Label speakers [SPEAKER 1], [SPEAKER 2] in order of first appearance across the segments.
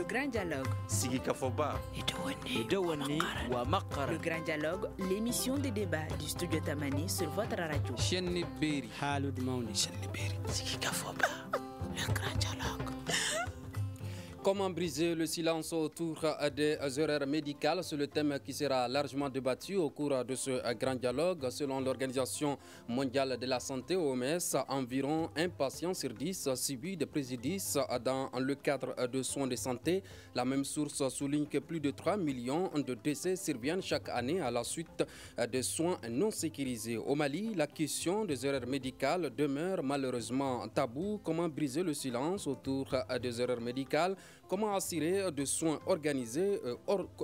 [SPEAKER 1] Le grand dialogue.
[SPEAKER 2] Sigikafoba.
[SPEAKER 1] Le grand dialogue, l'émission de débat du studio Tamani sur votre radio. Le grand dialogue.
[SPEAKER 3] Comment briser le silence autour des erreurs médicales? C'est le thème qui sera largement débattu au cours de ce grand dialogue. Selon l'Organisation mondiale de la santé, OMS, environ 1 patient sur 10 subit des préjudices dans le cadre de soins de santé. La même source souligne que plus de 3 millions de décès surviennent chaque année à la suite de soins non sécurisés. Au Mali, la question des erreurs médicales demeure malheureusement taboue. Comment briser le silence autour des erreurs médicales? Comment assurer des soins organisés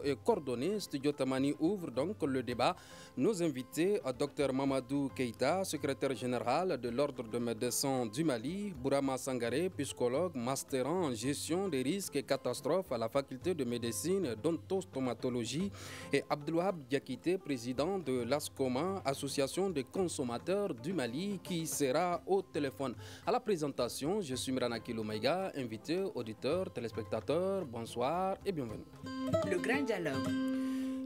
[SPEAKER 3] et coordonnés? Studio Tamani ouvre donc le débat. Nos invités, Dr Mamadou Keïta, secrétaire général de l'Ordre des médecins du Mali, Bourama Sangaré, psychologue, master en gestion des risques et catastrophes à la faculté de médecine et d'ontostomatologie, et Abdelouhab Diakité, président de l'ASCOMA, association des consommateurs du Mali, qui sera au téléphone. À la présentation, je suis Mirana Kiloumaïga, invité, auditeur, téléspectateur. Bonsoir et bienvenue.
[SPEAKER 1] Le grand dialogue.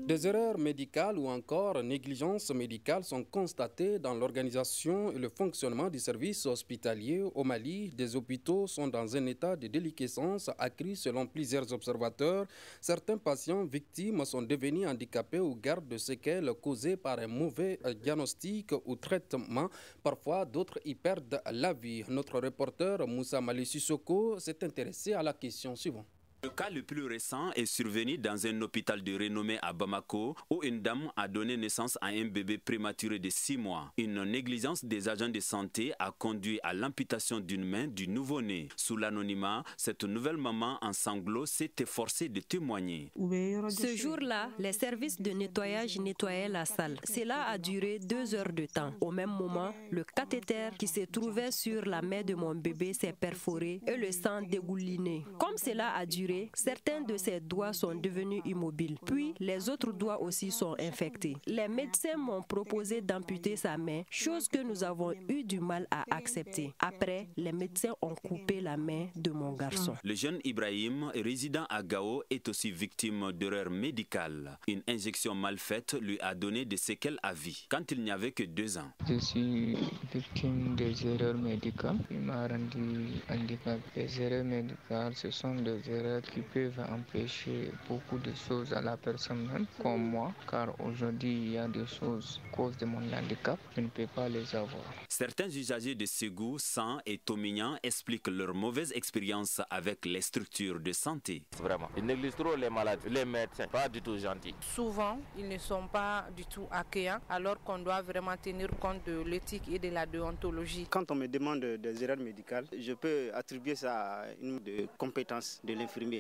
[SPEAKER 3] Des erreurs médicales ou encore négligences médicales sont constatées dans l'organisation et le fonctionnement du service hospitalier au Mali. Des hôpitaux sont dans un état de déliquescence accru selon plusieurs observateurs. Certains patients victimes sont devenus handicapés ou gardent de séquelles causées par un mauvais diagnostic ou traitement. Parfois, d'autres y perdent la vie. Notre reporter Moussa Mali Sissoko s'est intéressé à la question suivante.
[SPEAKER 4] Le cas le plus récent est survenu dans un hôpital de renommée à Bamako où une dame a donné naissance à un bébé prématuré de 6 mois. Une négligence des agents de santé a conduit à l'amputation d'une main du nouveau-né. Sous l'anonymat, cette nouvelle maman en sanglots s'est efforcée de témoigner.
[SPEAKER 5] Ce jour-là, les services de nettoyage nettoyaient la salle. Cela a duré 2 heures de temps. Au même moment, le cathéter qui se trouvait sur la main de mon bébé s'est perforé et le sang dégouliné. Comme cela a duré, certains de ses doigts sont devenus immobiles, puis les autres doigts aussi sont infectés. Les médecins m'ont proposé d'amputer sa main, chose que nous avons eu du mal à accepter. Après, les médecins ont coupé la main de mon garçon.
[SPEAKER 4] Le jeune Ibrahim, résident à Gao, est aussi victime d'erreurs médicales. Une injection mal faite lui a donné des séquelles à vie, quand il n'y avait que 2 ans.
[SPEAKER 6] Je suis victime des erreurs médicales. Il m'a rendu handicapé. Les erreurs médicales, ce sont des erreurs qui peuvent empêcher beaucoup de choses à la personne même, comme moi, car aujourd'hui il y a des choses à cause de mon handicap, je ne peux pas les avoir.
[SPEAKER 4] Certains usagers de Ségou, Sang et Tomignan expliquent leur mauvaise expérience avec les structures de santé.
[SPEAKER 7] Vraiment, ils négligent trop les malades, les médecins, pas du tout gentils.
[SPEAKER 8] Souvent, ils ne sont pas du tout accueillants, alors qu'on doit vraiment tenir compte de l'éthique et de la déontologie.
[SPEAKER 9] Quand on me demande des erreurs médicales, je peux attribuer ça à une de compétence de l'infirmier.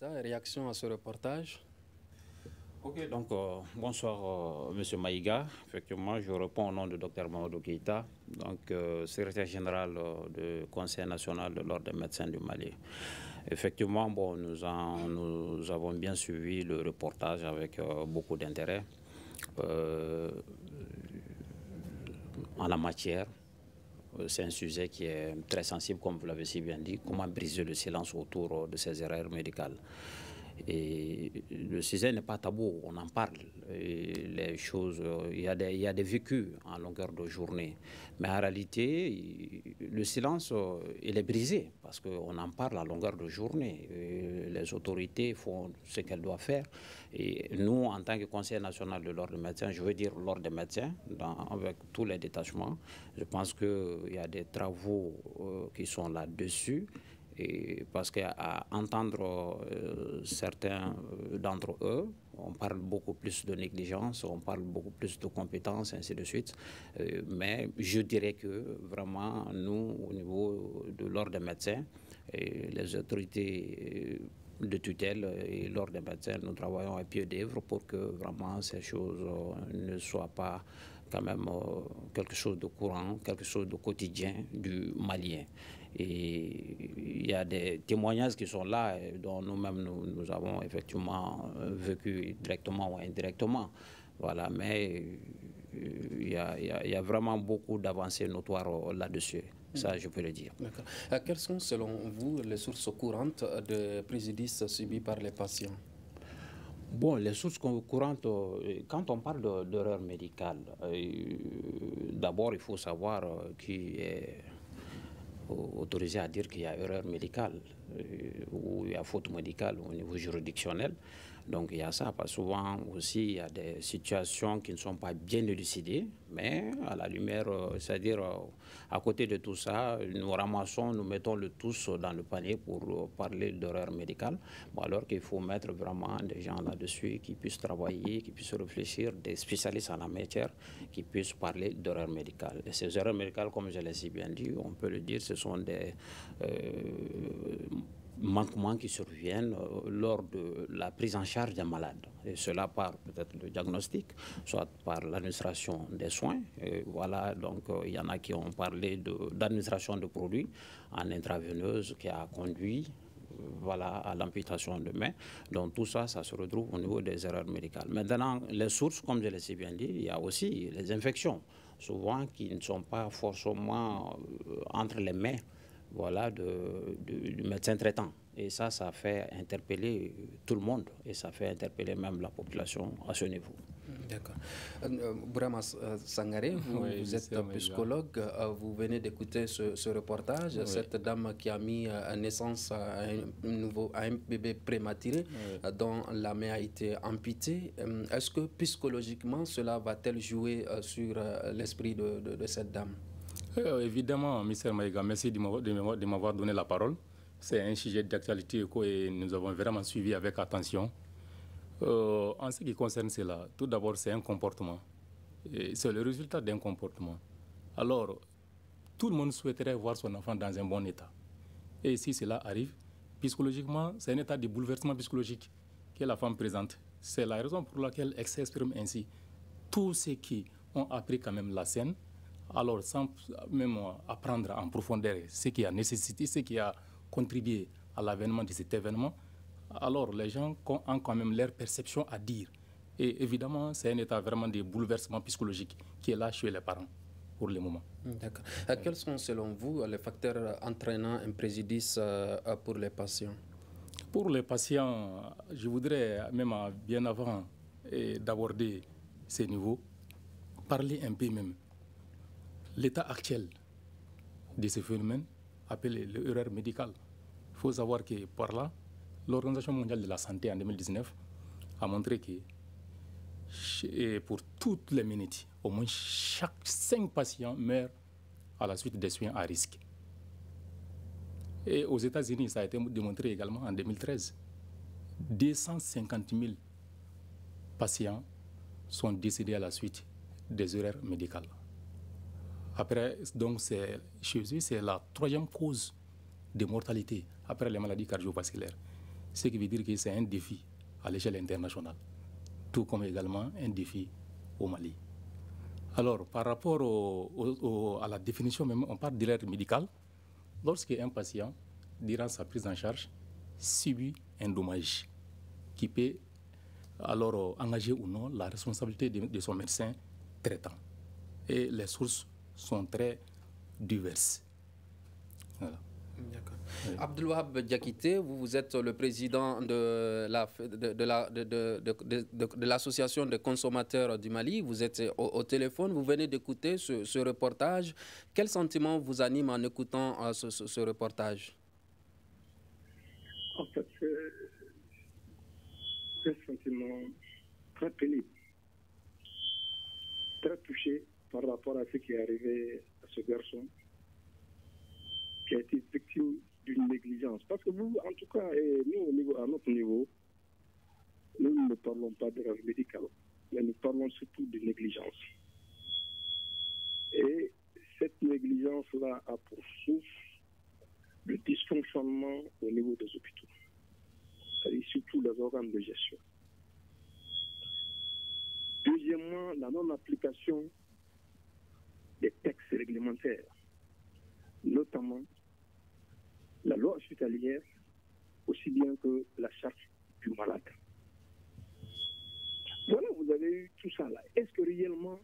[SPEAKER 3] Réaction à ce reportage?
[SPEAKER 10] Ok, donc bonsoir Monsieur Maïga. Effectivement, je réponds au nom de Dr Mamadou Keïta, donc secrétaire général du Conseil national de l'Ordre des médecins du Mali. Effectivement, bon, nous avons bien suivi le reportage avec beaucoup d'intérêt en la matière. C'est un sujet qui est très sensible, comme vous l'avez si bien dit. Comment briser le silence autour de ces erreurs médicales? Et le sujet n'est pas tabou, on en parle. Et les choses, il y a des vécus en longueur de journée. Mais en réalité, le silence, il est brisé parce qu'on en parle à longueur de journée. Et les autorités font ce qu'elles doivent faire. Et nous, en tant que Conseil national de l'Ordre des médecins, je veux dire l'Ordre des médecins, avec tous les détachements, je pense qu'il y a des travaux qui sont là-dessus. Et parce qu'à entendre certains d'entre eux, on parle beaucoup plus de négligence, on parle beaucoup plus de compétences, ainsi de suite. Mais je dirais que vraiment, nous, au niveau de l'Ordre des médecins, et les autorités de tutelle et l'Ordre des médecins, nous travaillons à pied d'œuvre pour que vraiment ces choses ne soient pas quand même quelque chose de courant, quelque chose de quotidien du Malien. Et il y a des témoignages qui sont là, dont nous-mêmes nous avons effectivement vécu directement ou indirectement. Voilà, mais il y a vraiment beaucoup d'avancées notoires là-dessus. Ça, je peux le dire.
[SPEAKER 3] Quelles sont, selon vous, les sources courantes de préjudices subis par les patients?
[SPEAKER 10] Bon, les sources courantes, quand on parle d'erreur médicale, d'abord, il faut savoir qui est autorisé à dire qu'il y a erreur médicale ou il y a faute médicale au niveau juridictionnel. Donc il y a ça, parce que souvent aussi il y a des situations qui ne sont pas bien élucidées, mais à la lumière, c'est-à-dire à côté de tout ça, nous ramassons, nous mettons le tous dans le panier pour parler d'erreur médicale, bon, alors qu'il faut mettre vraiment des gens là-dessus qui puissent travailler, qui puissent réfléchir, des spécialistes en la matière qui puissent parler d'erreur médicale. Et ces erreurs médicales, comme je l'ai si bien dit, on peut le dire, ce sont des manquements qui surviennent lors de la prise en charge d'un malade. Et cela par peut-être le diagnostic, soit par l'administration des soins. Et voilà, donc il y en a qui ont parlé d'administration de produits en intraveineuse qui a conduit voilà, à l'amputation de main. Donc tout ça, ça se retrouve au niveau des erreurs médicales. Maintenant, les sources, comme je l'ai si bien dit, il y a aussi les infections, souvent qui ne sont pas forcément entre les mains, voilà, du médecin traitant. Et ça fait interpeller tout le monde et ça fait interpeller même la population à ce niveau.
[SPEAKER 3] D'accord. Bourama Sangaré, vous êtes psychologue, vous venez d'écouter ce reportage, oui. Cette dame qui a mis naissance à un bébé prématuré dont la main a été amputée. Est-ce que psychologiquement cela va-t-elle jouer sur l'esprit de cette dame?
[SPEAKER 2] Évidemment, M. Maïga, merci de m'avoir donné la parole. C'est un sujet d'actualité que nous avons vraiment suivi avec attention. En ce qui concerne cela, tout d'abord, c'est un comportement. C'est le résultat d'un comportement. Alors, tout le monde souhaiterait voir son enfant dans un bon état. Et si cela arrive, psychologiquement, c'est un état de bouleversement psychologique que la femme présente. C'est la raison pour laquelle elle s'exprime ainsi. Tous ceux qui ont appris quand même la scène, alors sans même apprendre en profondeur ce qui a nécessité, ce qui a contribué à l'avènement de cet événement, alors les gens ont quand même leur perception à dire. Et évidemment, c'est un état vraiment de bouleversement psychologique qui est là chez les parents pour le moment.
[SPEAKER 3] D'accord. Quels sont selon vous les facteurs entraînant un préjudice pour les patients?
[SPEAKER 2] Pour les patients, je voudrais même bien avant d'aborder ces niveaux, parler un peu même. L'état actuel de ce phénomène, appelé l'erreur médicale. Il faut savoir que par là, l'Organisation mondiale de la santé en 2019 a montré que pour toutes les minutes, au moins chaque 5 patients meurent à la suite des soins à risque. Et aux États-Unis, ça a été démontré également en 2013. 250 000 patients sont décédés à la suite des erreurs médicales. Après, donc, chez eux, c'est la 3e cause de mortalité après les maladies cardiovasculaires. Ce qui veut dire que c'est un défi à l'échelle internationale, tout comme également un défi au Mali. Alors, par rapport à la définition même, on parle d'erreur médicale. Lorsqu'un patient, durant sa prise en charge, subit un dommage qui peut alors engager ou non la responsabilité de son médecin traitant. Et les sources sont très diverses. Voilà.
[SPEAKER 3] D'accord. Oui. Abdelwahab Diakité, vous êtes le président de l'association des consommateurs du Mali. Vous êtes au téléphone, vous venez d'écouter ce reportage. Quel sentiment vous anime en écoutant ce reportage?
[SPEAKER 11] En fait, c'est un sentiment très pénible, très touché par rapport à ce qui est arrivé à ce garçon qui a été victime d'une négligence. Parce que vous, en tout cas, nous, à notre niveau, nous ne parlons pas d'erreur médicale, mais nous parlons surtout de négligence. Et cette négligence-là a pour source le dysfonctionnement au niveau des hôpitaux, c'est-à-dire surtout les organes de gestion. Deuxièmement, la non-application des textes réglementaires, notamment la loi hospitalière, aussi bien que la charte du malade. Voilà, vous avez eu tout ça là. Est-ce que réellement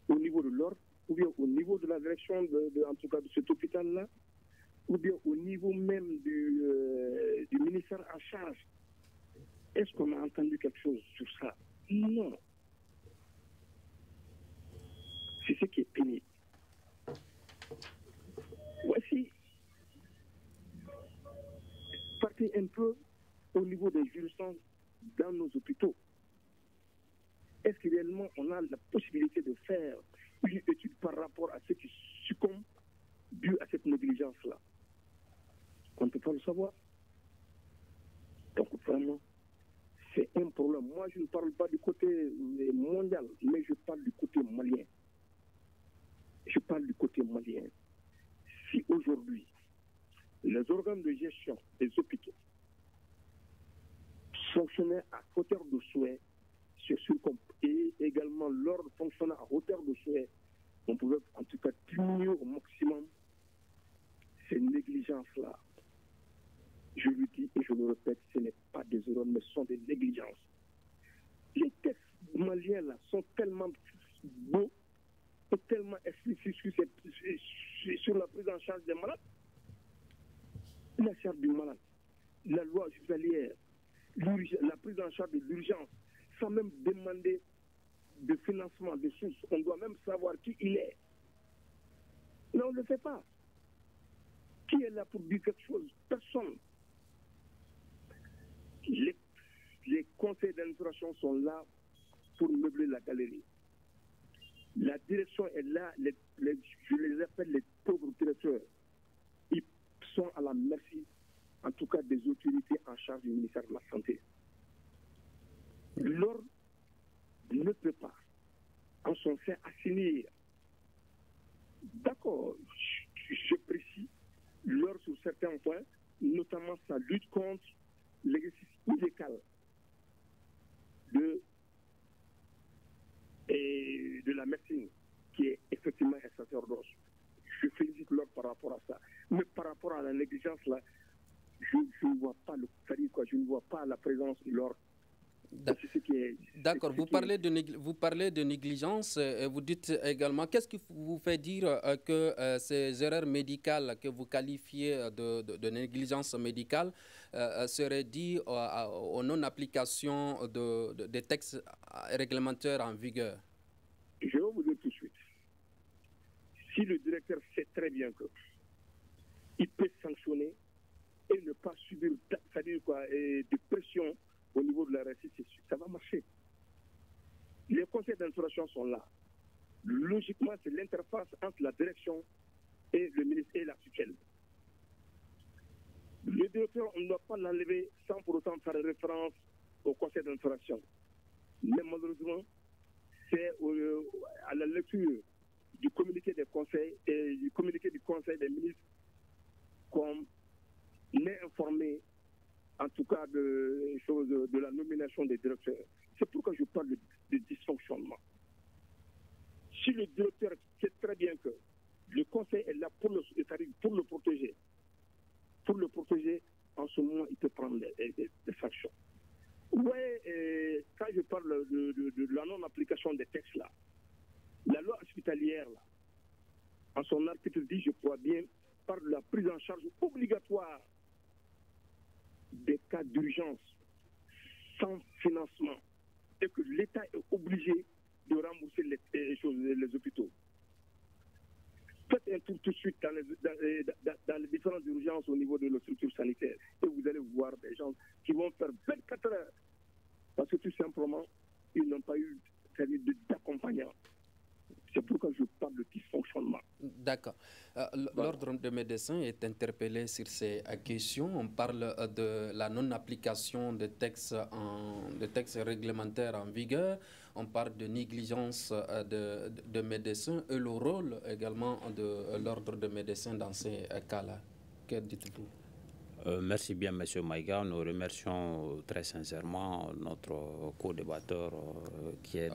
[SPEAKER 11] au niveau de l'ordre, ou bien au niveau de la direction, en tout cas de cet hôpital-là, ou bien au niveau même du ministère en charge. Est-ce qu'on a entendu quelque chose sur ça? Non. C'est ce qui est pénible. Voici, partez un peu au niveau des jurisprudence dans nos hôpitaux. Est-ce que réellement on a la possibilité de faire une étude par rapport à ceux qui succombent dû à cette négligence-là? On ne peut pas le savoir. Donc vraiment, c'est un problème. Moi, je ne parle pas du côté mondial, mais je parle du côté malien. Je parle du côté malien. Si aujourd'hui, les organes de gestion des hôpitaux fonctionnaient à hauteur de souhait, et également l'ordre fonctionnant à hauteur de souhait, on pouvait en tout cas diminuer au maximum ces négligences-là. Je le dis et je le répète, ce n'est pas des erreurs, mais ce sont des négligences. Les textes maliens là sont tellement beaux et tellement explicites sur la prise en charge des malades. La charge du malade, la loi hospitalière, la prise en charge de l'urgence, sans même demander de financement, de sources. On doit même savoir qui il est. Mais on ne le fait pas. Qui est là pour dire quelque chose? Personne. Les conseils d'administration sont là pour meubler la galerie. La direction est là, je les appelle les pauvres directeurs. Ils sont à la merci, en tout cas, des autorités en charge du ministère de la Santé. L'ordre ne peut pas, en son sein, assainir. D'accord, je précise, l'ordre sur certains points, notamment sa lutte contre l'exercice illégal de la médecine, qui est effectivement un sacerdoce. Je félicite l'ordre par rapport à ça. Mais par rapport à la négligence, là, je ne vois pas je ne vois pas la présence de l'ordre.
[SPEAKER 3] D'accord, vous parlez de négligence et vous dites également, qu'est-ce qui vous fait dire que ces erreurs médicales que vous qualifiez de négligence médicale seraient dues aux non-applications des textes réglementaires en vigueur?
[SPEAKER 11] Je vais vous dire tout de suite. Si le directeur sait très bien qu'il peut sanctionner et ne pas subir de pression au niveau de la récit, ça va marcher. Les conseils d'administration sont là. Logiquement, c'est l'interface entre la direction et le ministre et la tutelle. Le directeur, on ne doit pas l'enlever sans pour autant faire référence au conseil d'administration. Mais malheureusement, c'est à la lecture du communiqué des conseils et du communiqué du conseil des ministres qu'on est informé en tout cas de la nomination des directeurs. C'est pourquoi je parle de dysfonctionnement. Si le directeur sait très bien que le conseil est là pour le protéger, en ce moment, il peut prendre des sanctions. Ouais, quand je parle de la non-application des textes là, la loi hospitalière là, en son article 10, je crois bien, parle de la prise en charge obligatoire des cas d'urgence sans financement et que l'État est obligé de rembourser les hôpitaux. Faites un tour tout de suite dans les différentes urgences au niveau de nos structures sanitaires et vous allez voir des gens qui vont faire 24 heures parce que tout simplement, ils n'ont pas eu d'accompagnant. C'est pourquoi je parle de dysfonctionnement.
[SPEAKER 3] D'accord. L'ordre des médecins est interpellé sur ces questions. On parle de la non-application des textes réglementaires en vigueur. On parle de négligence de médecins et le rôle également de l'ordre des médecins dans ces cas-là. Que dites-vous?
[SPEAKER 10] Merci bien, M. Maïga. Nous remercions très sincèrement notre co-débatteur qui est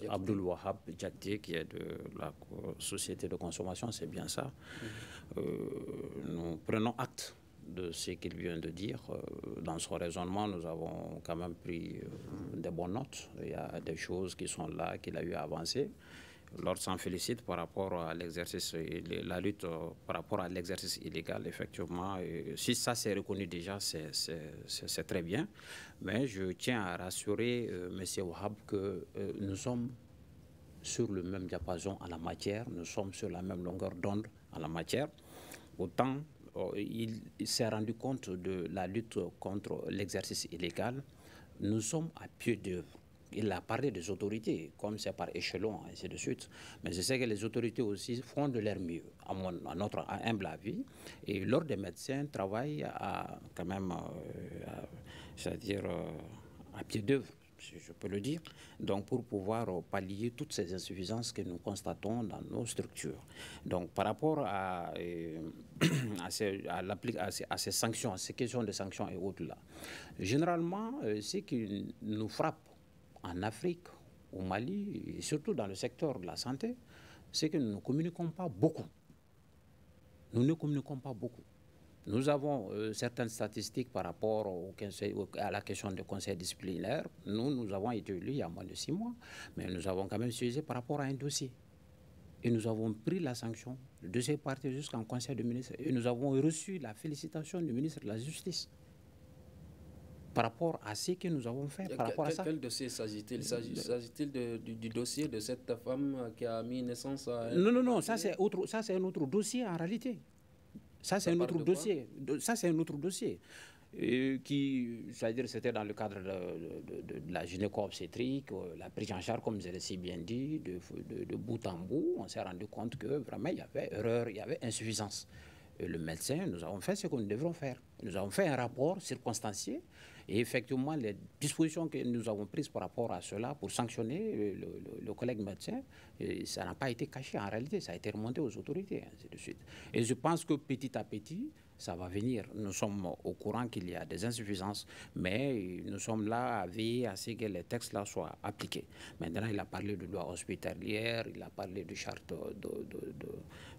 [SPEAKER 10] Abdoul Wahab Djadji, qui est de la société de consommation, c'est bien ça. Nous prenons acte de ce qu'il vient de dire. Dans son raisonnement, nous avons quand même pris des bonnes notes. Il y a des choses qui sont là, qu'il a eu à avancer. L'ordre s'en félicite par rapport à l'exercice, la lutte par rapport à l'exercice illégal, effectivement. Si ça c'est reconnu déjà, c'est très bien. Mais je tiens à rassurer M. Wahab que nous sommes sur le même diapason en la matière, nous sommes sur la même longueur d'onde en la matière. Autant il s'est rendu compte de la lutte contre l'exercice illégal, nous sommes à pied d'œuvre. Il a parlé des autorités, comme c'est par échelon, ainsi de suite. Mais je sais que les autorités aussi font de leur mieux, à notre humble avis. Et l'ordre des médecins travaille quand même, c'est-à-dire à pied d'œuvre, si je peux le dire, donc pour pouvoir pallier toutes ces insuffisances que nous constatons dans nos structures. Donc par rapport à ces sanctions, à ces questions de sanctions et autres là, généralement, ce qui nous frappe en Afrique, au Mali, et surtout dans le secteur de la santé, c'est que nous ne communiquons pas beaucoup. Nous ne communiquons pas beaucoup. Nous avons certaines statistiques par rapport à la question du conseil disciplinaire. Nous avons été élus il y a moins de 6 mois, mais nous avons quand même suivi par rapport à un dossier. Et nous avons pris la sanction. Le dossier est parti jusqu'en conseil de ministre. Et nous avons reçu la félicitation du ministre de la Justice par rapport à ce que nous avons fait. Par rapport à ça.
[SPEAKER 3] Quel dossier s'agit-il? S'agit-il du dossier de cette femme qui a mis naissance à...
[SPEAKER 10] Non, ça c'est un autre dossier en réalité. Ça c'est un autre dossier. Ça c'est un autre dossier. C'est-à-dire c'était dans le cadre de la gynéco-obstétrique, la prise en charge, comme je l'ai si bien dit, de bout en bout. On s'est rendu compte que vraiment il y avait erreur, il y avait insuffisance. Et le médecin, nous avons fait ce que nous devrons faire. Nous avons fait un rapport circonstancié et effectivement les dispositions que nous avons prises par rapport à cela pour sanctionner le collègue médecin, ça n'a pas été caché en réalité, ça a été remonté aux autorités, ainsi de suite. Et je pense que petit à petit, ça va venir. Nous sommes au courant qu'il y a des insuffisances, mais nous sommes là à veiller à ce que les textes-là soient appliqués. Maintenant, il a parlé de loi hospitalière, il a parlé de charte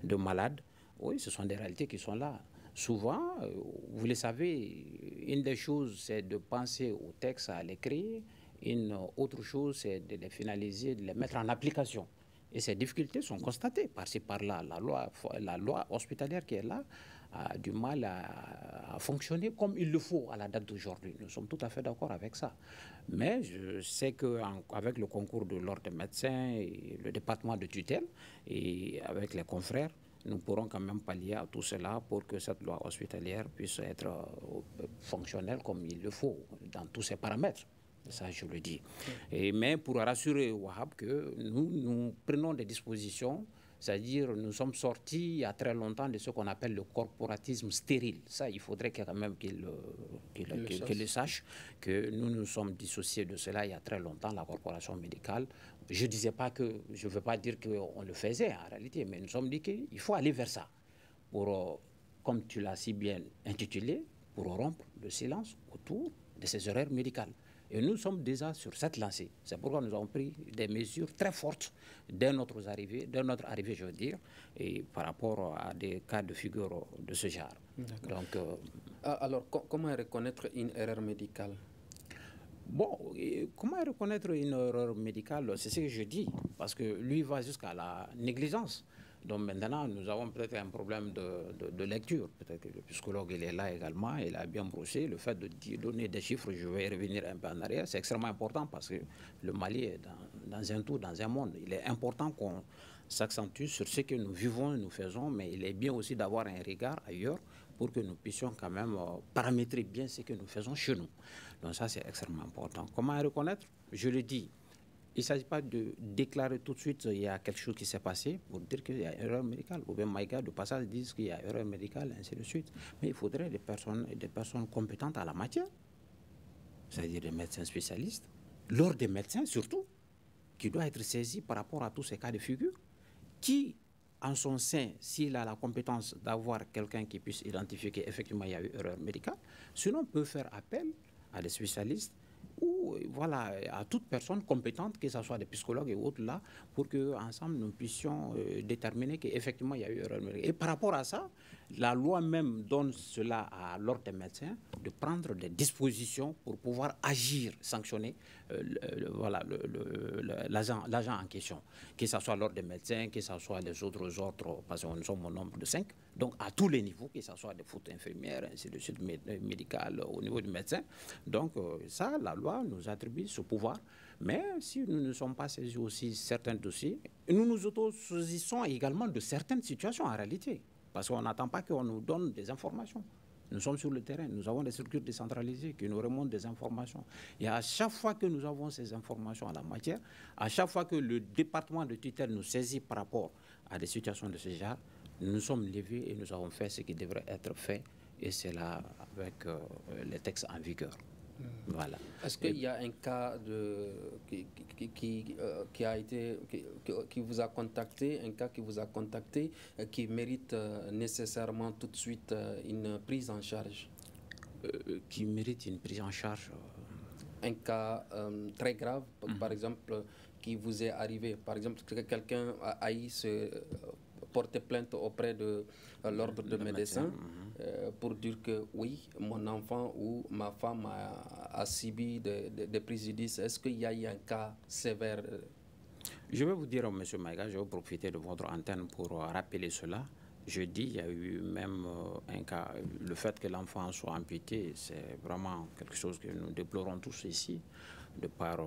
[SPEAKER 10] de malades. Oui, ce sont des réalités qui sont là. Souvent, vous le savez, une des choses, c'est de penser au texte, à l'écrire. Une autre chose, c'est de les finaliser, de les mettre en application. Et ces difficultés sont constatées par-ci, par-là. La loi hospitalière qui est là a du mal à fonctionner comme il le faut à la date d'aujourd'hui. Nous sommes tout à fait d'accord avec ça. Mais je sais qu'avec le concours de l'ordre des médecins et le département de tutelle et avec les confrères, nous pourrons quand même pallier à tout cela pour que cette loi hospitalière puisse être fonctionnelle comme il le faut, dans tous ses paramètres. Ça, je le dis. Mais pour rassurer Wahab que nous prenons des dispositions, c'est-à-dire nous sommes sortis il y a très longtemps de ce qu'on appelle le corporatisme stérile. Ça, il faudrait quand même qu'il le sache, que nous nous sommes dissociés de cela il y a très longtemps, la corporation médicale. Je ne veux pas dire qu'on le faisait en réalité, mais nous sommes dit qu'il faut aller vers ça, pour, comme tu l'as si bien intitulé, pour rompre le silence autour de ces erreurs médicales. Et nous sommes déjà sur cette lancée. C'est pourquoi nous avons pris des mesures très fortes dès notre arrivée, je veux dire, et par rapport à des cas de figure de ce genre. Donc,
[SPEAKER 3] alors, comment reconnaître une erreur médicale?
[SPEAKER 10] Bon, comment reconnaître une erreur médicale? C'est ce que je dis, parce que lui va jusqu'à la négligence. Donc maintenant, nous avons peut-être un problème de lecture. Peut-être que le psychologue il est là également, il a bien brossé. Le fait de donner des chiffres, je vais revenir un peu en arrière, c'est extrêmement important parce que le Mali est dans un tout, dans un monde. Il est important qu'on s'accentue sur ce que nous vivons et nous faisons, mais il est bien aussi d'avoir un regard ailleurs pour que nous puissions quand même paramétrer bien ce que nous faisons chez nous. Donc ça, c'est extrêmement important. Comment reconnaître? Je le dis. Il ne s'agit pas de déclarer tout de suite il y a quelque chose qui s'est passé pour dire qu'il y a erreur médicale. Ou bien Maïga, de passage, disent qu'il y a erreur médicale, ainsi de suite. Mais il faudrait des personnes compétentes à la matière, c'est-à-dire des médecins spécialistes, l'ordre des médecins surtout, qui doit être saisi par rapport à tous ces cas de figure, qui, en son sein, s'il a la compétence d'avoir quelqu'un qui puisse identifier qu'effectivement il y a eu erreur médicale, sinon peut faire appel à des spécialistes ou voilà, à toute personne compétente, que ce soit des psychologues et autres là, pour qu'ensemble nous puissions déterminer qu'effectivement il y a eu erreur médicale. Et par rapport à ça, La loi même donne cela à l'ordre des médecins de prendre des dispositions pour pouvoir agir, sanctionner l'agent en question, que ce soit l'ordre des médecins, que ce soit les autres ordres, parce que nous sommes au nombre de 5, donc à tous les niveaux, que ce soit des fautes infirmières, ainsi de suite, médicales, au niveau du médecin. Donc ça, la loi nous attribue ce pouvoir. Mais si nous ne sommes pas saisis aussi certains dossiers, nous nous auto-saisissons également de certaines situations en réalité. Parce qu'on n'attend pas qu'on nous donne des informations. Nous sommes sur le terrain, nous avons des structures décentralisées qui nous remontent des informations. Et à chaque fois que nous avons ces informations en la matière, à chaque fois que le département de tutelle nous saisit par rapport à des situations de ce genre, nous nous sommes levés et nous avons fait ce qui devrait être fait. Et c'est là avec les textes en vigueur. Voilà.
[SPEAKER 3] Est-ce qu'il y a un cas qui vous a contacté, qui mérite nécessairement tout de suite une prise en charge?
[SPEAKER 10] Qui mérite une prise en charge?
[SPEAKER 3] Un cas très grave, par exemple, qui vous est arrivé. Par exemple, que quelqu'un a se porter plainte auprès de l'ordre de médecins pour dire que oui, mon enfant ou ma femme a subi des préjudices. Est-ce qu'il y a eu un cas sévère?
[SPEAKER 10] Je vais vous dire, M. Maïga, je vais profiter de votre antenne pour rappeler cela. Je dis, il y a eu même un cas, le fait que l'enfant soit amputé, c'est vraiment quelque chose que nous déplorons tous ici, de par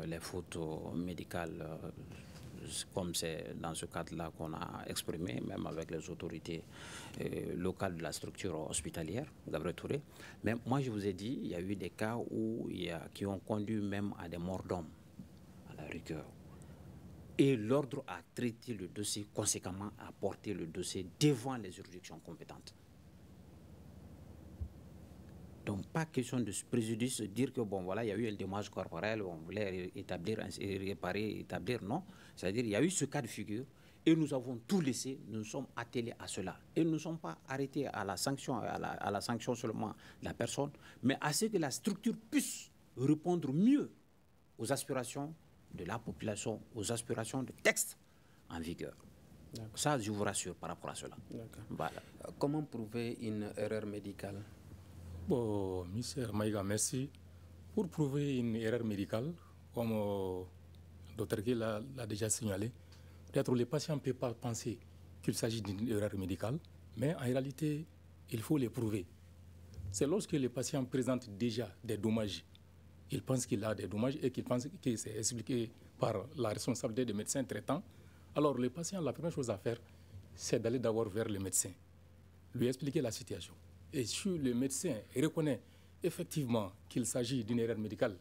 [SPEAKER 10] les fautes médicales, comme c'est dans ce cadre-là qu'on a exprimé, même avec les autorités locales de la structure hospitalière, Gabriel Touré. Mais moi, je vous ai dit, il y a eu des cas qui ont conduit même à des morts d'hommes, à la rigueur. Et l'ordre a traité le dossier, conséquemment a porté le dossier devant les juridictions compétentes. Donc, pas question de préjudice, de dire que, bon, voilà, il y a eu un dommage corporel, on voulait réparer, non. C'est-à-dire, il y a eu ce cas de figure, et nous avons tout laissé, nous sommes attelés à cela. Et nous ne sommes pas arrêtés à la sanction, à la sanction seulement de la personne, mais à ce que la structure puisse répondre mieux aux aspirations de la population, aux aspirations de textes en vigueur. Ça, je vous rassure par rapport à cela.
[SPEAKER 3] Voilà. Comment prouver une erreur médicale?
[SPEAKER 2] Bon, M. Maïga, merci. Pour prouver une erreur médicale, comme le Dr Gué l'a déjà signalé, peut-être le patient ne peut pas penser qu'il s'agit d'une erreur médicale, mais en réalité, il faut les prouver. C'est lorsque le patient présente déjà des dommages, il pense qu'il a des dommages et qu'il pense que c'est expliqué par la responsabilité des médecins traitants. Alors le patient, la première chose à faire, c'est d'aller d'abord vers le médecin, lui expliquer la situation. Et si le médecin reconnaît effectivement qu'il s'agit d'une erreur médicale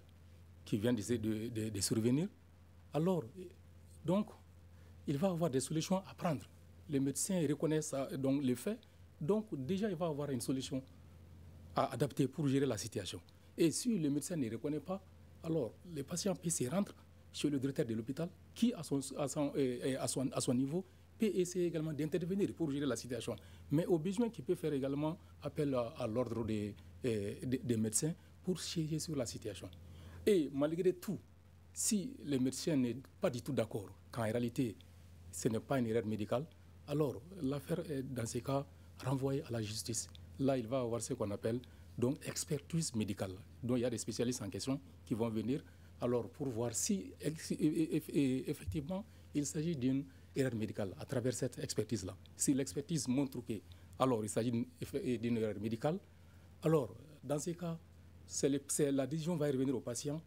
[SPEAKER 2] qui vient de survenir, alors donc, il va avoir des solutions à prendre. Le médecin reconnaît ça, donc, le fait, donc déjà il va avoir une solution à adapter pour gérer la situation. Et si le médecin ne reconnaît pas, alors le patient peut se rendre chez le directeur de l'hôpital qui, à son niveau, peut essayer également d'intervenir pour gérer la situation. Mais au besoin, qui peut faire également appel à l'ordre des médecins pour chercher sur la situation. Et malgré tout, si le médecin n'est pas du tout d'accord, qu'en réalité, ce n'est pas une erreur médicale, alors l'affaire est, dans ces cas, renvoyée à la justice. Là, il va avoir ce qu'on appelle donc expertise médicale. Donc il y a des spécialistes en question qui vont venir alors pour voir si effectivement il s'agit d'une erreur médicale à travers cette expertise-là. Si l'expertise montre que alors il s'agit d'une erreur médicale, alors dans ces cas, la décision va revenir au patient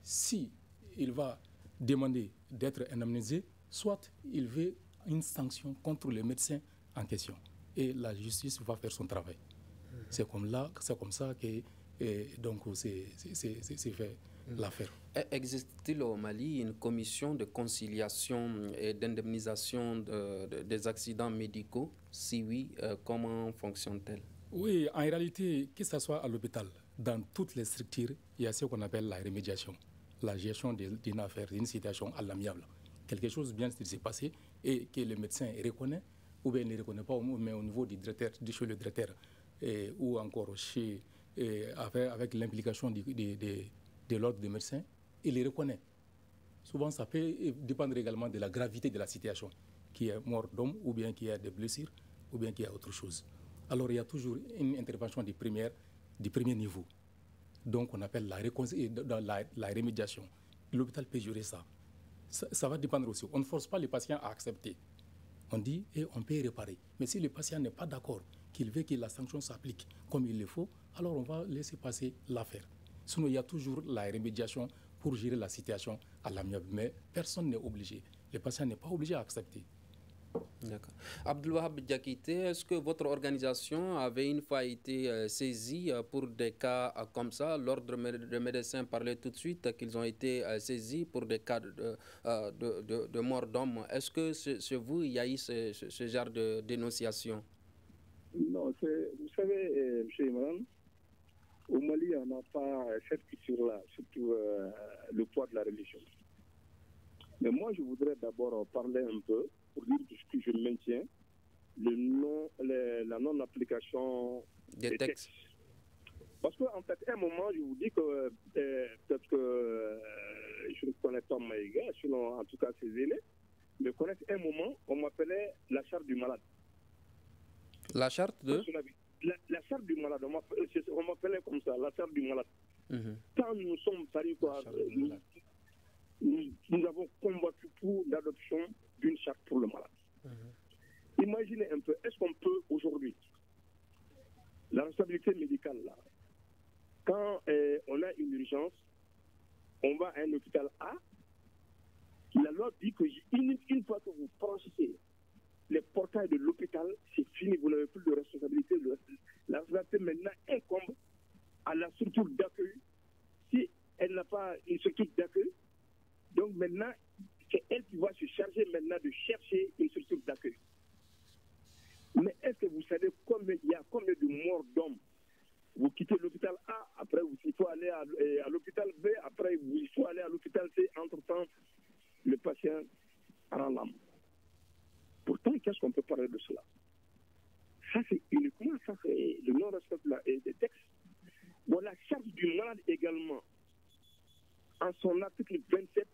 [SPEAKER 2] si il va demander d'être indemnisé, soit il veut une sanction contre le médecin en question. Et la justice va faire son travail. C'est comme ça que donc c'est fait l'affaire.
[SPEAKER 3] Existe-t-il au Mali une commission de conciliation et d'indemnisation des accidents médicaux? Si oui, comment fonctionne-t-elle?
[SPEAKER 2] Oui, en réalité, que ce soit à l'hôpital, dans toutes les structures, il y a ce qu'on appelle la remédiation, la gestion d'une affaire, d'une situation à l'amiable. Quelque chose bien s'est passé et que le médecin reconnaît ou bien ne reconnaît pas, mais au niveau du directeur, chez le directeur, ou encore avec l'implication de l'ordre des médecins, il les reconnaît. Souvent, ça peut dépendre également de la gravité de la situation, qui est mort d'homme, ou bien qui a des blessures, ou bien qui a autre chose. alors il y a toujours une intervention du premier niveau. Donc on appelle la remédiation. L'hôpital peut gérer ça. Ça va dépendre aussi. On ne force pas les patients à accepter. On dit et on peut réparer. Mais si le patient n'est pas d'accord, qu'il veut que la sanction s'applique comme il le faut, alors on va laisser passer l'affaire. Sinon, il y a toujours la remédiation pour gérer la situation à l'amiable. Mais personne n'est obligé. Le patient n'est pas obligé à accepter.
[SPEAKER 3] D'accord. Abdelwahab Diakité, est-ce que votre organisation avait une fois été saisie pour des cas comme ça? L'ordre de médecins parlait tout de suite qu'ils ont été saisis pour des cas de mort d'homme. Est-ce que chez vous, il y a eu ce genre de dénonciation?
[SPEAKER 11] Non, vous savez, M. Imran, au Mali, on n'a pas cette culture-là, surtout le poids de la religion. Mais moi, je voudrais d'abord parler un peu pour dire que je maintiens la non-application des textes. Parce qu'en fait, à un moment, je vous dis que peut-être que je ne connais pas Maïga, sinon en tout cas ses aînés, me connaissent. À un moment, on m'appelait la charte du malade.
[SPEAKER 3] La charte de
[SPEAKER 11] la charte du malade, on m'appelait comme ça, la charte du malade. Quand nous sommes paris, nous avons combattu pour l'adoption d'une charte pour le malade. Imaginez un peu, est-ce qu'on peut aujourd'hui, la responsabilité médicale là, quand on a une urgence, on va à un hôpital A, la loi dit que une fois que vous franchissez les portails de l'hôpital, c'est fini, vous n'avez plus de responsabilité. La responsabilité maintenant incombe à la structure d'accueil. Si elle n'a pas une structure d'accueil, donc maintenant, c'est elle qui va se charger maintenant de chercher une structure d'accueil. Mais est-ce que vous savez il y a combien de morts d'hommes? Vous quittez l'hôpital A, après il faut aller à l'hôpital B, après il faut aller à l'hôpital C. Entre-temps, le patient rend l'âme. Pourtant, qu'est-ce qu'on peut parler de cela? Ça, c'est uniquement le non-respect des textes. Bon, la charte du malade également, en son article 27,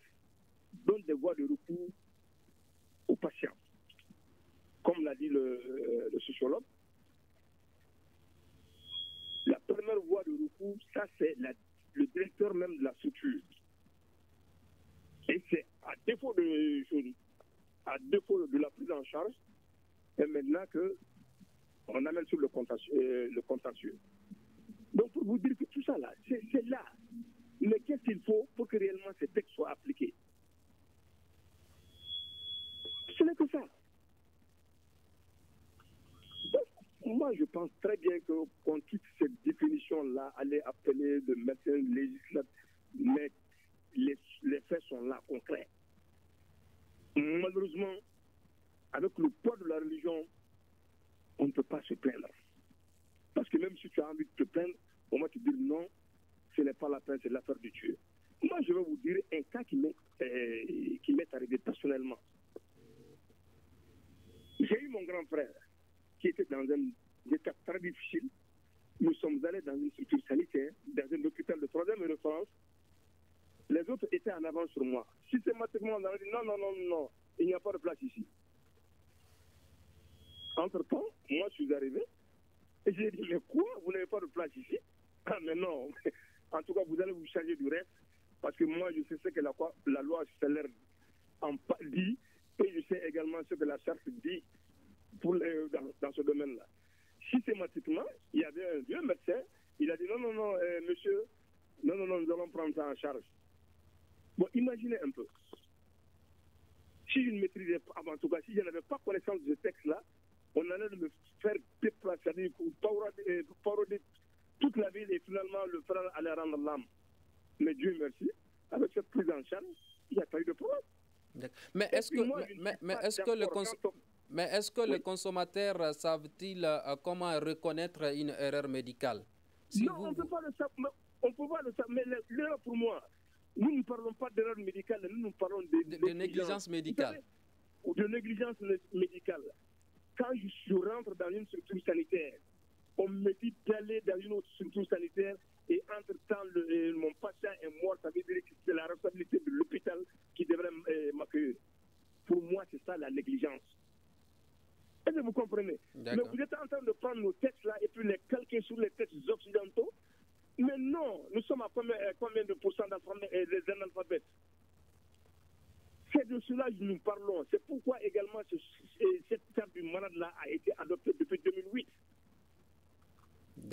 [SPEAKER 11] donne des voies de recours aux patients. Comme l'a dit le sociologue, la première voie de recours, ça c'est le directeur même de la structure. Et c'est à défaut de la prise en charge, et maintenant qu'on amène sur le contentieux. Donc pour vous dire que tout ça là, c'est là. Mais qu'est-ce qu'il faut pour que réellement ces textes soient appliqués? Ce n'est que ça. Donc, moi, je pense très bien qu'on quitte cette définition-là, aller appeler de médecin législatif, mais les faits sont là, concrets. Malheureusement, avec le poids de la religion, on ne peut pas se plaindre. Parce que même si tu as envie de te plaindre, on va te dire non, ce n'est pas la peine, c'est l'affaire de Dieu. Moi, je vais vous dire un cas qui m'est arrivé personnellement. J'ai eu mon grand frère qui était dans un état très difficile. Nous sommes allés dans une structure sanitaire, dans un hôpital de 3e référence. Les autres étaient en avance sur moi. Systématiquement, on a dit non, il n'y a pas de place ici. Entre-temps, moi, je suis arrivé et j'ai dit, mais quoi, vous n'avez pas de place ici? Ah, mais non. En tout cas, vous allez vous charger du reste parce que moi, je sais ce que la loi stellaire dit et je sais également ce que la charte dit dans ce domaine-là. Systématiquement, il y avait un vieux médecin, il a dit non, monsieur, non, nous allons prendre ça en charge. Bon, imaginez un peu. Si je ne maîtrisais pas, en tout cas, si je n'avais pas connaissance de ce texte-là, on allait me faire déplacer, c'est-à-dire parodier toute la ville et finalement le frère allait rendre l'âme. Mais Dieu merci, avec cette prise en charge, il n'y a pas eu de problème.
[SPEAKER 3] Mais est-ce que les consommateurs savent-ils comment reconnaître une erreur médicale?
[SPEAKER 11] Non, on ne peut pas le savoir. Mais l'erreur pour moi, nous ne parlons pas d'erreur médicale, nous parlons de
[SPEAKER 3] négligence médicale.
[SPEAKER 11] Ou de négligence médicale. Quand je rentre dans une structure sanitaire, on me dit d'aller dans une autre structure sanitaire et entre-temps, mon patient est mort, ça veut dire que c'est la responsabilité de l'hôpital qui devrait m'accueillir. Pour moi, c'est ça la négligence. Est-ce que vous comprenez? Mais vous êtes en train de prendre nos textes là et puis les calquer sur les textes occidentaux. Mais non, nous sommes à combien de pourcents d'analphabètes? C'est de cela que nous parlons. C'est pourquoi également cette carte du malade-là a été adoptée depuis 2008.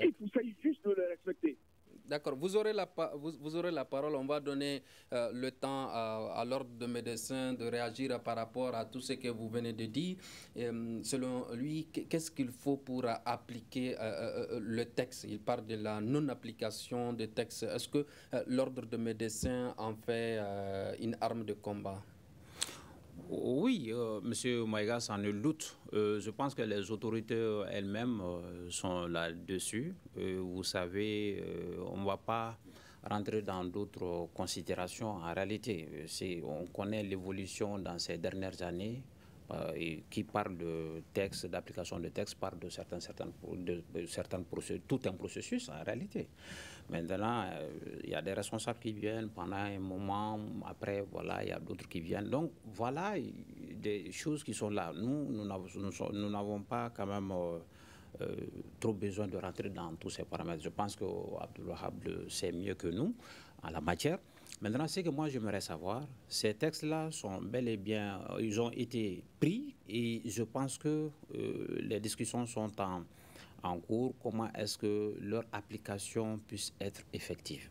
[SPEAKER 11] Il s'agit juste de le respecter.
[SPEAKER 3] D'accord. Vous aurez la parole. On va donner le temps à l'ordre de médecins de réagir par rapport à tout ce que vous venez de dire. Selon lui, qu'est-ce qu'il faut pour appliquer le texte? Il parle de la non-application des textes. Est-ce que l'ordre de médecins en fait une arme de combat?
[SPEAKER 10] Oui, Monsieur Maïga, sans nul doute. Je pense que les autorités elles-mêmes sont là-dessus. Vous savez, on ne va pas rentrer dans d'autres considérations en réalité. On connaît l'évolution dans ces dernières années. Qui parle de texte, d'application de texte, parle de certaines procédures, tout un processus en réalité. Maintenant, il y a des responsables qui viennent pendant un moment, après, voilà, il y a d'autres qui viennent. Donc, voilà des choses qui sont là. Nous n'avons pas quand même trop besoin de rentrer dans tous ces paramètres. Je pense que Abdulwahab sait mieux que nous en la matière. Maintenant, ce que moi j'aimerais savoir, ces textes-là sont bel et bien, ils ont été pris et je pense que les discussions sont en cours. Comment est-ce que leur application puisse être effective?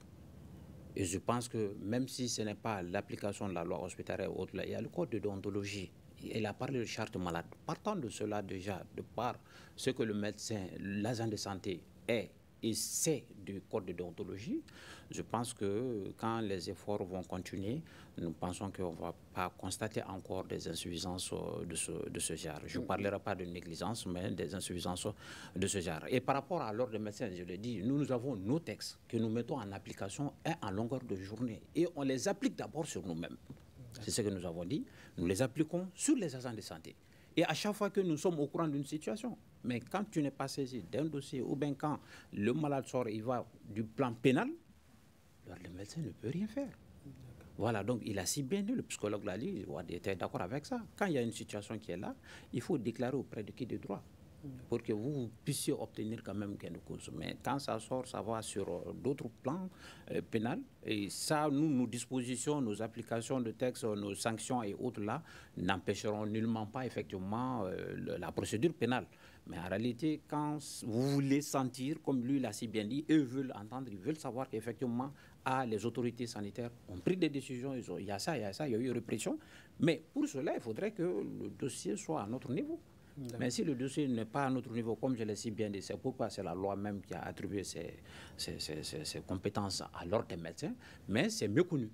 [SPEAKER 10] Et je pense que même si ce n'est pas l'application de la loi hospitalière ou autre, il y a le code de déontologie. Il a parlé de charte malade. Partant de cela déjà, de par ce que le médecin, l'agent de santé est et c'est du code de déontologie, je pense que quand les efforts vont continuer, nous pensons qu'on ne va pas constater encore des insuffisances de ce genre. Je ne parlerai pas de négligence, mais des insuffisances de ce genre. Et par rapport à l'ordre des médecins, je le dis, nous avons nos textes que nous mettons en application en longueur de journée. Et on les applique d'abord sur nous-mêmes. C'est ce que nous avons dit. Nous les appliquons sur les agents de santé. Et à chaque fois que nous sommes au courant d'une situation, mais quand tu n'es pas saisi d'un dossier, ou bien quand le malade sort, il va du plan pénal, alors le médecin ne peut rien faire. Voilà, donc il a si bien dit, le psychologue l'a dit, il était d'accord avec ça. Quand il y a une situation qui est là, il faut déclarer auprès de qui de droit, pour que vous puissiez obtenir quand même gain de cause. Mais quand ça sort, ça va sur d'autres plans pénals. Et ça, nos dispositions, nos applications de textes, nos sanctions et autres là, n'empêcheront nullement pas effectivement la procédure pénale. Mais en réalité, quand vous voulez sentir, comme lui l'a si bien dit, eux veulent entendre, ils veulent savoir qu'effectivement, les autorités sanitaires ont pris des décisions, il y a ça, il y a eu répression. Mais pour cela, il faudrait que le dossier soit à notre niveau. Mais si le dossier n'est pas à notre niveau, comme je l'ai si bien dit, c'est pourquoi c'est la loi même qui a attribué ces compétences à l'ordre des médecins, mais c'est mieux connu.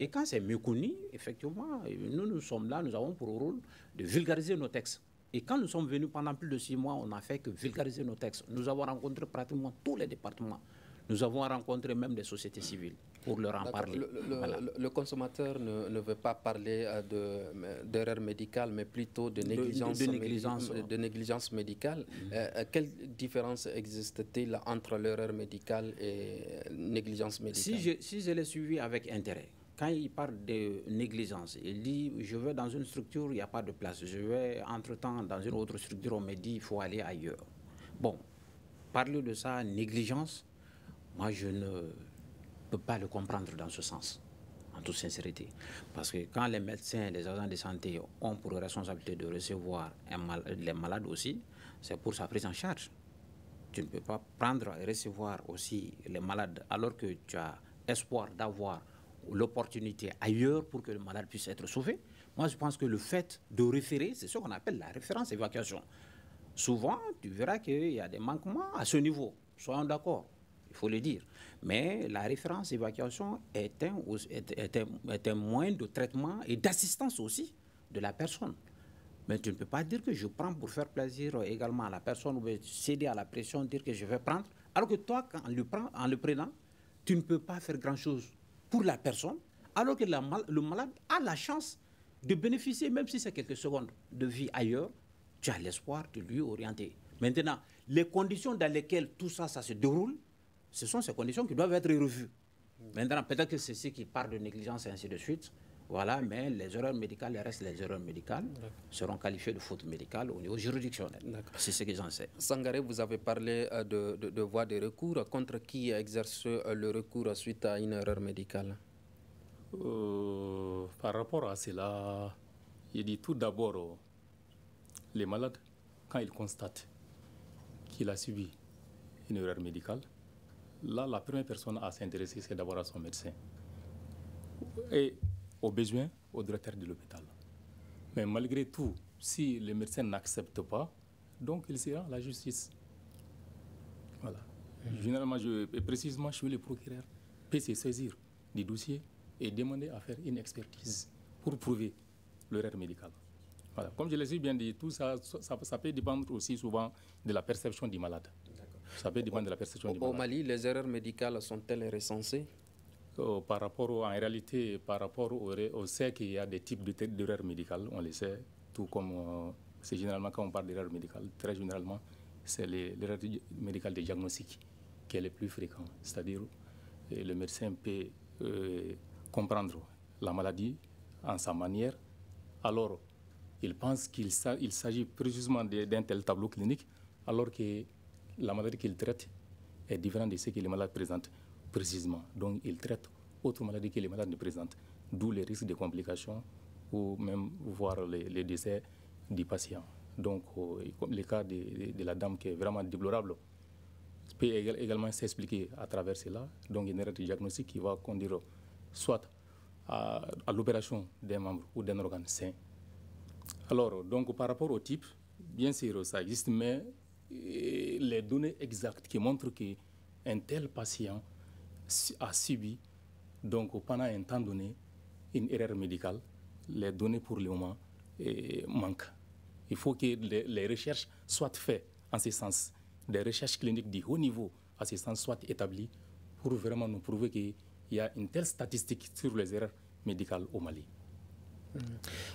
[SPEAKER 10] Et quand c'est mieux connu, effectivement, nous sommes là, nous avons pour rôle de vulgariser nos textes. Et quand nous sommes venus pendant plus de 6 mois, on n'a fait que vulgariser nos textes. Nous avons rencontré pratiquement tous les départements. Nous avons rencontré même des sociétés civiles pour leur en parler.
[SPEAKER 3] Le consommateur ne veut pas parler d'erreur médicale, mais plutôt de négligence médicale. Quelle différence existe-t-il entre l'erreur médicale et négligence médicale?
[SPEAKER 10] Si je l'ai suivi avec intérêt, quand il parle de négligence, il dit « je vais dans une structure, il n'y a pas de place. Je vais entre-temps dans une autre structure, on me dit il faut aller ailleurs. » Bon, parler de ça, négligence, moi, je ne peux pas le comprendre dans ce sens, en toute sincérité. Parce que quand les médecins, les agents de santé ont pour responsabilité de recevoir les malades aussi, c'est pour sa prise en charge. Tu ne peux pas prendre et recevoir aussi les malades alors que tu as espoir d'avoir l'opportunité ailleurs pour que le malade puisse être sauvé. Moi, je pense que le fait de référer, c'est ce qu'on appelle la référence évacuation. Souvent, tu verras qu'il y a des manquements à ce niveau. Soyons d'accord. Il faut le dire. Mais la référence évacuation est un moyen de traitement et d'assistance aussi de la personne. Mais tu ne peux pas dire que je prends pour faire plaisir également à la personne ou céder à la pression, dire que je vais prendre. Alors que toi, en le prenant, tu ne peux pas faire grand-chose pour la personne, alors que le malade a la chance de bénéficier, même si c'est quelques secondes de vie ailleurs, tu as l'espoir de lui orienter. Maintenant, les conditions dans lesquelles tout ça se déroule, ce sont ces conditions qui doivent être revues. Maintenant, peut-être que c'est ceux qui parlent de négligence et ainsi de suite. Voilà, mais les erreurs médicales, restent les erreurs médicales, seront qualifiées de faute médicale au niveau juridictionnel. C'est ce que j'en sais.
[SPEAKER 3] Sangaré, vous avez parlé de voies de recours. Contre qui exerce le recours suite à une erreur médicale?
[SPEAKER 2] Par rapport à cela, il dit tout d'abord, les malades, quand ils constatent qu'il a subi une erreur médicale, là, la première personne à s'intéresser, c'est d'abord à son médecin. Et au besoin, au directeur de l'hôpital. Mais malgré tout, si le médecin n'accepte pas, donc il se rend à la justice. Voilà. Généralement, précisément, je suis le procureur, peut se saisir du dossier et demander à faire une expertise pour prouver l'erreur médicale. Voilà. Comme je l'ai bien dit, tout ça peut dépendre aussi souvent de la perception du malade. Ça peut dépendre de la perception du malade.
[SPEAKER 3] Au Mali, les erreurs médicales sont-elles recensées?
[SPEAKER 2] En réalité, par rapport on sait qu'il y a des types d'erreurs médicales, on le sait, tout comme c'est généralement quand on parle d'erreurs médicales, très généralement, c'est l'erreur médicale de diagnostic qui est le plus fréquent. C'est-à-dire, le médecin peut comprendre la maladie en sa manière, alors il pense qu'il s'agit précisément d'un tel tableau clinique, alors que la maladie qu'il traite est différente de ce que les malades présentent précisément. Donc, il traite autre maladie que les malades ne présentent, d'où les risques de complications ou même voir les décès du patient. Donc, le cas de la dame qui est vraiment déplorable peut également s'expliquer à travers cela. Donc, une erreur de diagnostic qui va conduire soit à l'opération d'un membre ou d'un organe sain. Alors, donc, par rapport au type, bien sûr, ça existe, mais les données exactes qui montrent qu'un tel patient a subi, donc pendant un temps donné, une erreur médicale, les données pour le moment manquent. Il faut que les recherches soient faites en ce sens. Des recherches cliniques de haut niveau à ce sens soient établies pour vraiment nous prouver qu'il y a une telle statistique sur les erreurs médicales au Mali.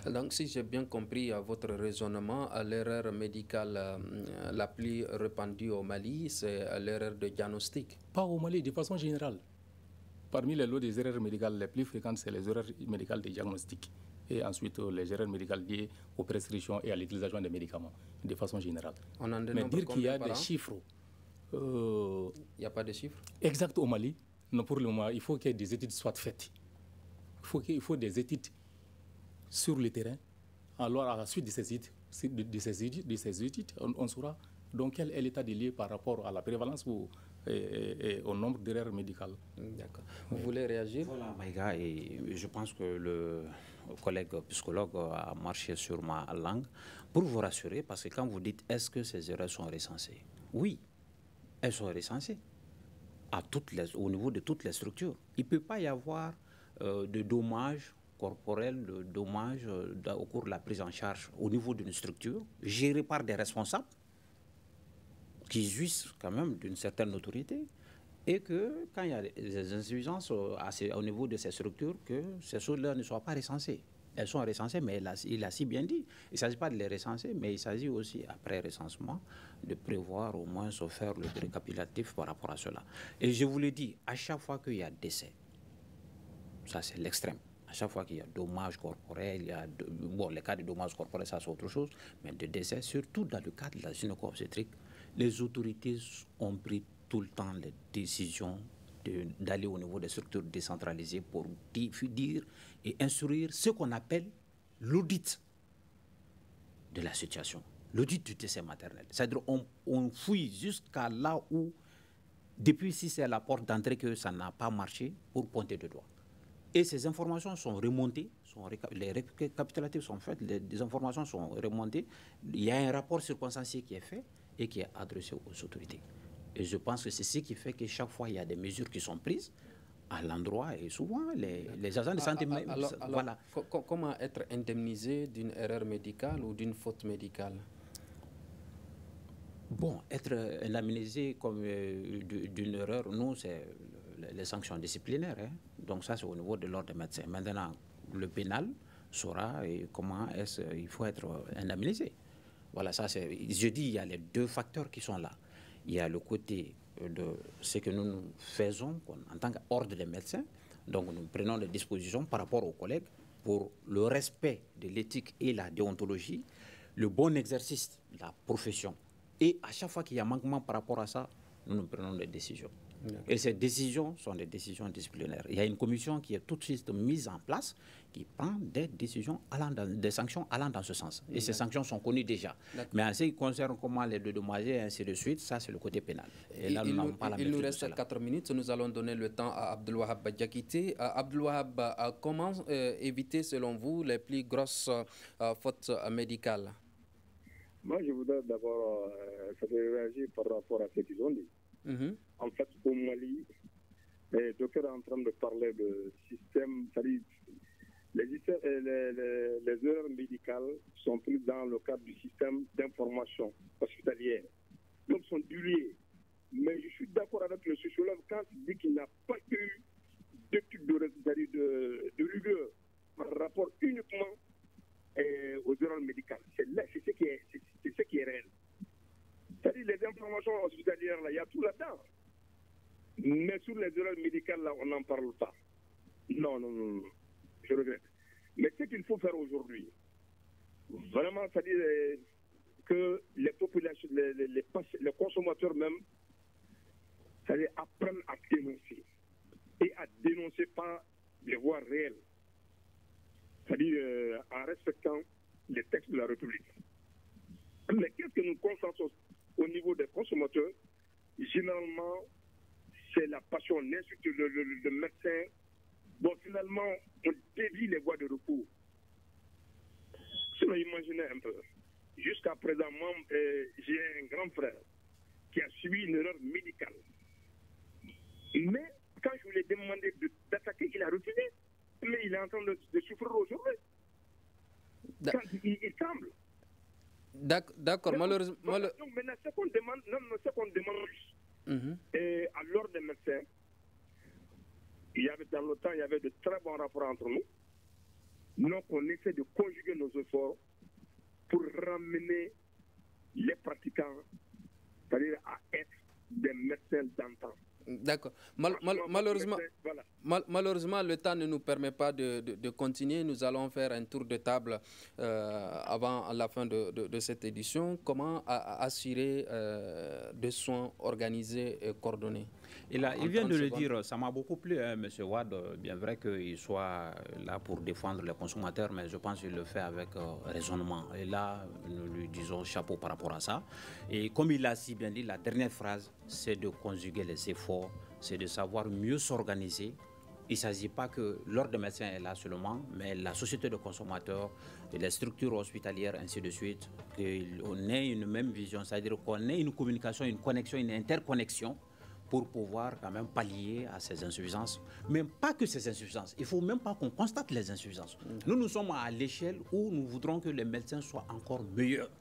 [SPEAKER 3] Donc, si j'ai bien compris votre raisonnement, l'erreur médicale la plus répandue au Mali, c'est l'erreur de diagnostic.
[SPEAKER 2] Pas au Mali, de façon générale. Parmi les lots des erreurs médicales les plus fréquentes, c'est les erreurs médicales de diagnostic. Et ensuite, les erreurs médicales liées aux prescriptions et à l'utilisation des médicaments, de façon générale. Mais dire qu'il y a des chiffres...
[SPEAKER 3] il n'y a pas de chiffres
[SPEAKER 2] exacts au Mali, non, pour le moment, il faut que des études soient faites. Il faut des études sur le terrain. Alors, à la suite de ces études, on saura donc quel est l'état des lieux par rapport à la prévalence ou au nombre d'erreurs médicales.
[SPEAKER 3] D'accord. Vous voulez réagir?
[SPEAKER 10] Voilà, Maïga, et je pense que le collègue psychologue a marché sur ma langue pour vous rassurer, parce que quand vous dites est-ce que ces erreurs sont recensées? Oui, elles sont recensées au niveau de toutes les structures. Il ne peut pas y avoir de dommages corporels, de dommages au cours de la prise en charge au niveau d'une structure gérée par des responsables qui jouissent quand même d'une certaine autorité, et que quand il y a des insuffisances au niveau de ces structures, que ces choses-là ne soient pas recensées. Elles sont recensées, mais il a si bien dit. Il ne s'agit pas de les recenser, mais il s'agit aussi, après recensement, de prévoir au moins faire le récapitulatif par rapport à cela. Et je vous l'ai dit, à chaque fois qu'il y a décès, ça c'est l'extrême. À chaque fois qu'il y a dommages corporels, les cas de dommages corporels, ça c'est autre chose, mais de décès, surtout dans le cas de la gynéco-obstétrique, les autorités ont pris tout le temps les décisions d'aller au niveau des structures décentralisées pour dire et instruire ce qu'on appelle l'audit de la situation, l'audit du décès maternel. C'est-à-dire on fouille jusqu'à là où, depuis si c'est la porte d'entrée que ça n'a pas marché, pour pointer le doigt. Et ces informations sont remontées, les récapitulatifs sont faits, les informations sont remontées, il y a un rapport circonstancié qui est fait et qui est adressé aux autorités. Et je pense que c'est ce qui fait que chaque fois, il y a des mesures qui sont prises à l'endroit, et souvent, les agents de santé...
[SPEAKER 3] voilà. Comment être indemnisé d'une erreur médicale ou d'une faute médicale?
[SPEAKER 10] Bon, être indemnisé comme d'une erreur, nous, c'est les sanctions disciplinaires. Hein. Donc ça, c'est au niveau de l'ordre des médecins. Maintenant, le pénal saura comment il faut être indemnisé. Voilà, ça c'est... Je dis, il y a les deux facteurs qui sont là. Il y a le côté de ce que nous faisons en tant qu'ordre des médecins. Donc nous prenons des dispositions par rapport aux collègues pour le respect de l'éthique et la déontologie, le bon exercice de la profession. Et à chaque fois qu'il y a manquement par rapport à ça, nous prenons des décisions. Et ces décisions sont des décisions disciplinaires. Il y a une commission qui est tout de suite mise en place, qui prend des décisions des sanctions allant dans ce sens. Et ces sanctions sont connues déjà. Mais en ce qui concerne comment les dédommager et ainsi de suite, ça c'est le côté pénal. Et là,
[SPEAKER 3] il nous reste 4 minutes, nous allons donner le temps à Abdelwahab Diakité. Abdelwahab, comment éviter selon vous les plus grosses fautes médicales?
[SPEAKER 11] Moi, je voudrais d'abord réagir par rapport à ce qu'ils ont dit. En fait, au Mali, le docteur est en train de parler de système, c'est-à-dire les erreurs médicales sont prises dans le cadre du système d'information hospitalière. Donc, sont diluées. Mais je suis d'accord avec le sociologue quand il dit qu'il n'a pas eu d'études de rigueur par rapport uniquement aux erreurs médicales. C'est ce qui est réel. C'est-à-dire les informations hospitalières, là, il y a tout là-dedans. Mais sur les erreurs médicales, là, on n'en parle pas. Non, je regrette. Mais ce qu'il faut faire aujourd'hui, vraiment, c'est-à-dire que les populations, les consommateurs même, c'est-à-dire apprennent à dénoncer. Et à dénoncer par les voies réelles. C'est-à-dire en respectant les textes de la République. Mais qu'est-ce que nous constatons au niveau des consommateurs? Généralement, c'est la passion, on insulte le médecin. Bon, finalement, on dévie les voies de recours. Sinon, imaginez un peu. Jusqu'à présent, moi, j'ai un grand frère qui a subi une erreur médicale. Mais quand je lui ai demandé d'attaquer, il a refusé. Mais il est en train de souffrir aujourd'hui. Il tremble.
[SPEAKER 3] D'accord, malheureusement.
[SPEAKER 11] Donc maintenant, ce qu'on demande à l'ordre des médecins, dans le temps, il y avait de très bons rapports entre nous. Donc on essaie de conjuguer nos efforts pour ramener les pratiquants, c'est-à-dire à être des médecins d'antan.
[SPEAKER 3] D'accord. Malheureusement, le temps ne nous permet pas de continuer. Nous allons faire un tour de table avant la fin de cette édition. Comment assurer des soins organisés et coordonnés?
[SPEAKER 10] Et là, il vient de le dire, ça m'a beaucoup plu, hein, M. Wade. Bien vrai qu'il soit là pour défendre les consommateurs, mais je pense qu'il le fait avec raisonnement. Et là, nous lui disons chapeau par rapport à ça. Et comme il l'a si bien dit, la dernière phrase, c'est de conjuguer les efforts, c'est de savoir mieux s'organiser. Il ne s'agit pas que l'ordre des médecins est là seulement, mais la société de consommateurs, les structures hospitalières, ainsi de suite, qu'on ait une même vision, c'est-à-dire qu'on ait une communication, une connexion, une interconnexion pour pouvoir quand même pallier à ces insuffisances. Mais pas que ces insuffisances. Il ne faut même pas qu'on constate les insuffisances. Nous sommes à l'échelle où nous voudrons que les médecins soient encore meilleurs.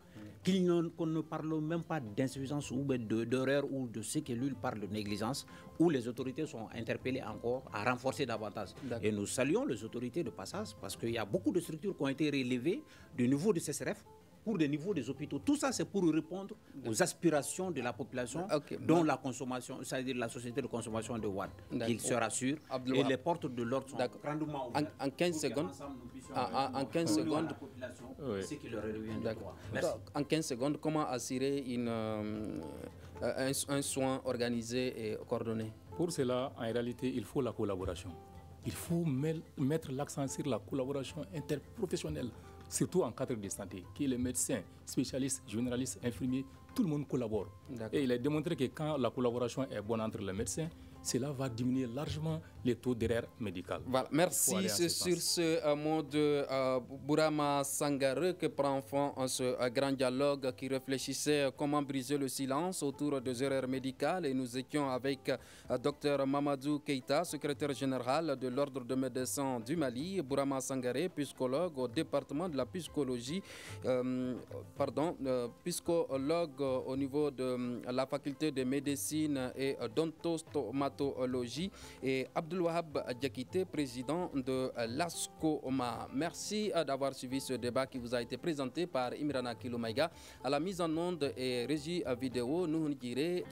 [SPEAKER 10] Qu'on ne parle même pas d'insuffisance ou d'erreur ou de ce que lui parle de négligence, où les autorités sont interpellées encore à renforcer davantage. Et nous saluons les autorités de passage parce qu'il y a beaucoup de structures qui ont été relevées du niveau du CSRF pour des niveaux des hôpitaux. Tout ça, c'est pour répondre aux aspirations de la population, dont la consommation, c'est-à-dire la société de consommation de Wade, qu'il se rassure. Et les portes de l'ordre sont grandement ouvertes.
[SPEAKER 3] En 15 secondes, en 15 secondes, comment assurer un soin organisé et coordonné?
[SPEAKER 2] Pour cela, en réalité, il faut la collaboration. Il faut mettre l'accent sur la collaboration interprofessionnelle, surtout en cadre de santé, qui est les médecins, spécialistes, généralistes, infirmiers, tout le monde collabore. Et il est démontré que quand la collaboration est bonne entre les médecins, cela va diminuer largement les taux d'erreur médicale.
[SPEAKER 3] Voilà. Merci. C'est sur ce mot de Bourama Sangaré que prend fin ce grand dialogue qui réfléchissait comment briser le silence autour des erreurs médicales. Et nous étions avec Dr Mamadou Keïta, secrétaire général de l'Ordre des médecins du Mali, Bourama Sangaré, psychologue au département de la psychologie, psychologue au niveau de la faculté de médecine et d'ontostomatologie, et Abdelwahab Diakité, président de l'ASCOMA. Merci d'avoir suivi ce débat qui vous a été présenté par Imrana Kiloumaïga. À la mise en onde et régie vidéo, nous dirons